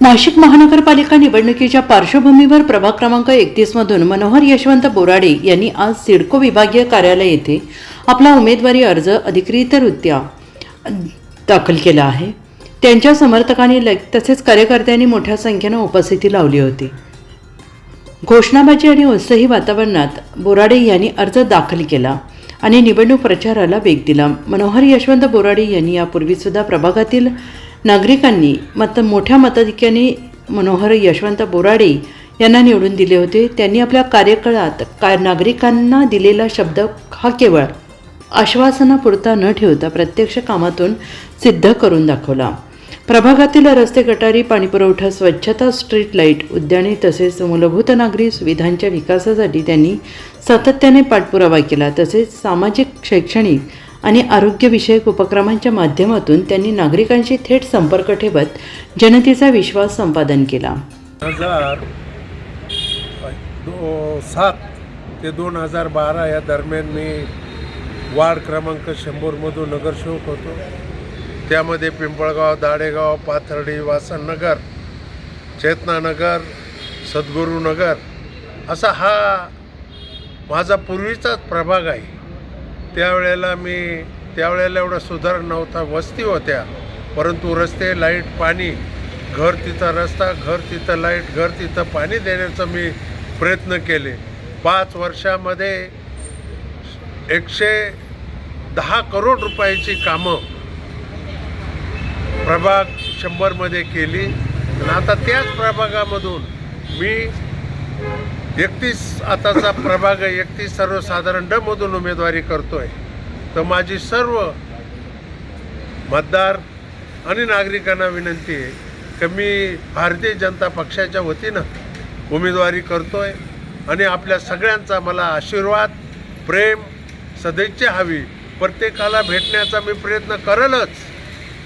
नाशिक महानगरपालिका निवडणुकीच्या पार्श्वभूमीवर प्रभाग क्रमांक 31 मधून मनोहर यशवंत बोराडे यांनी आज सिडको विभागीय कार्यालय येथे आपला उमेदवारी अर्ज अधिकृतरित्या दाखल केला आहे। त्यांच्या समर्थकांनी तसेच कार्यकर्त्यांनी मोठ्या संख्येने उपस्थिती लावली होती। घोषणाबाजी आणि उत्साही वातावरणात बोराडे यांनी अर्ज दाखल केला आणि निवडणूक प्रचाराला वेग दिला। मनोहर यशवंत बोराडे यांनी यापूर्वी सुद्धा प्रभागातील नागरिकांनी मोठ्या मताधिक्याने मनोहर यशवंत बोराडे यांना निवडून दिले होते। त्यांनी आपल्या कार्यकाळात नागरिकांना दिलेला शब्द हा केवळ आश्वासनापुरता न ठेवता प्रत्यक्ष कामातून सिद्ध करून दाखवला। प्रभागातील रस्ते, गटारी, पाणीपुरवठा, स्वच्छता, स्ट्रीट लाईट, उद्याने तसेच मूलभूत नागरी सुविधांच्या विकासासाठी त्यांनी सातत्याने पाठपुरावा केला। तसेच सामाजिक, शैक्षणिक आणि आरोग्यविषयक उपक्रमांच्या माध्यमातून त्यांनी नागरिकांशी थेट संपर्क ठेवत जनतेचा विश्वास संपादन केला। 2007 ते 2012 या दरम्यान मी वार्ड क्रमांक 100 मधून नगरसेवक होतो। त्यामध्ये पिंपळगाव, दाडेगाव, पाथर्डी, वासननगर, चेतनानगर, सद्गुरुनगर असा हा माझा पूर्वीचाच प्रभाग आहे। त्यावेळेला एवढा सुधार नव्हता, वस्ती होत्या, परंतु रस्ते, लाईट, पाणी, घर तिथं रस्ता, घर तिथं लाईट, घर तिथं पाणी देण्याचा मी प्रयत्न केले। 5 वर्षामध्ये 110 करोड रुपयाची कामं प्रभाग 100 मध्ये केली। आणि आता त्याच प्रभागामधून मी 31 आताचा प्रभाग 31 सर्वसाधारण ड मधून उमेदवारी करतोय। तर माझी सर्व मतदार आणि नागरिकांना विनंती आहे की मी भारतीय जनता पक्षाच्या वतीनं उमेदवारी करतोय आणि आपल्या सगळ्यांचा मला आशीर्वाद, प्रेम, सदिच्छा हवी। प्रत्येकाला भेटण्याचा मी प्रयत्न करेलच,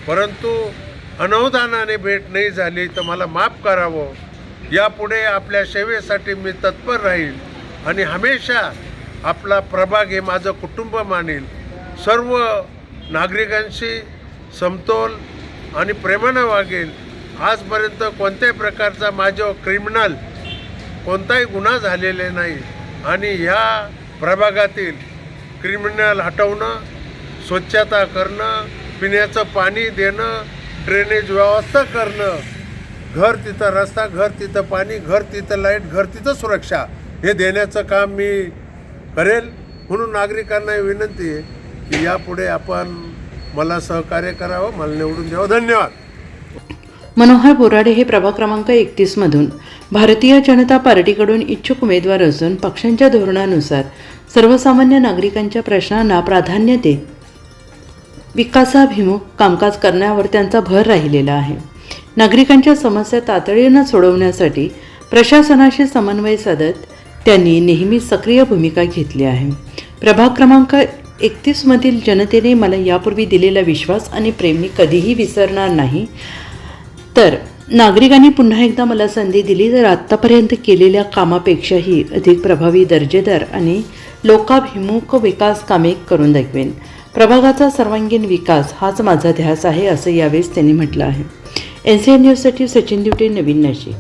परंतु अनवधानाने भेट नाही झाली तर मला माफ करावं। यापुढे आपल्या सेवेसाठी मी तत्पर राहील आणि हमेशा आपला प्रभाग हे माझं कुटुंब मानेल। सर्व नागरिकांशी समतोल आणि प्रेमाने वागेल। आजपर्यंत कोणत्याही प्रकारचा माझ्यावर क्रिमिनल कोणताही गुन्हा झालेला नाही आणि ह्या प्रभागातील क्रिमिनल हटवणं, स्वच्छता करणं, पिण्याचं पाणी देणं, ड्रेनेज व्यवस्था करणं, घर तिथं रस्ता, घर तिथं पाणी, घर तिथं लाईट, घर तिथं सुरक्षा हे देण्याचं काम मी करेल। म्हणून नागरिकांना विनंती आहे की यापुढे आपण मला सहकार्य करावं, मला निवडून द्यावं। धन्यवाद। मनोहर बोराडे हे प्रभाग क्रमांक 31 मधून भारतीय जनता पार्टीकडून इच्छुक उमेदवार असून पक्षांच्या धोरणानुसार सर्वसामान्य नागरिकांच्या प्रश्नांना प्राधान्य देत विकासाभिमुख कामकाज करण्यावर त्यांचा भर राहिलेला आहे। नागरिकांच्या समस्या तातडीनं सोडवण्यासाठी प्रशासनाशी समन्वय साधत त्यांनी नेहमी सक्रिय भूमिका घेतली आहे। प्रभाग क्रमांक 31 मधील जनतेने मला यापूर्वी दिलेला विश्वास आणि प्रेम मी कधीही विसरणार नाही। तर नागरिकांनी पुन्हा एकदा मला संधी दिली तर आत्तापर्यंत केलेल्या कामापेक्षाही अधिक प्रभावी, दर्जेदार आणि लोकाभिमुख विकास कामे करून दाखवेन। प्रभागाचा सर्वांगीण विकास हाच माझा ध्यास आहे, असं यावेळेस त्यांनी म्हटलं आहे। NCN न्यूजसाठी सचिन दिवटे, नवीन नाशिक।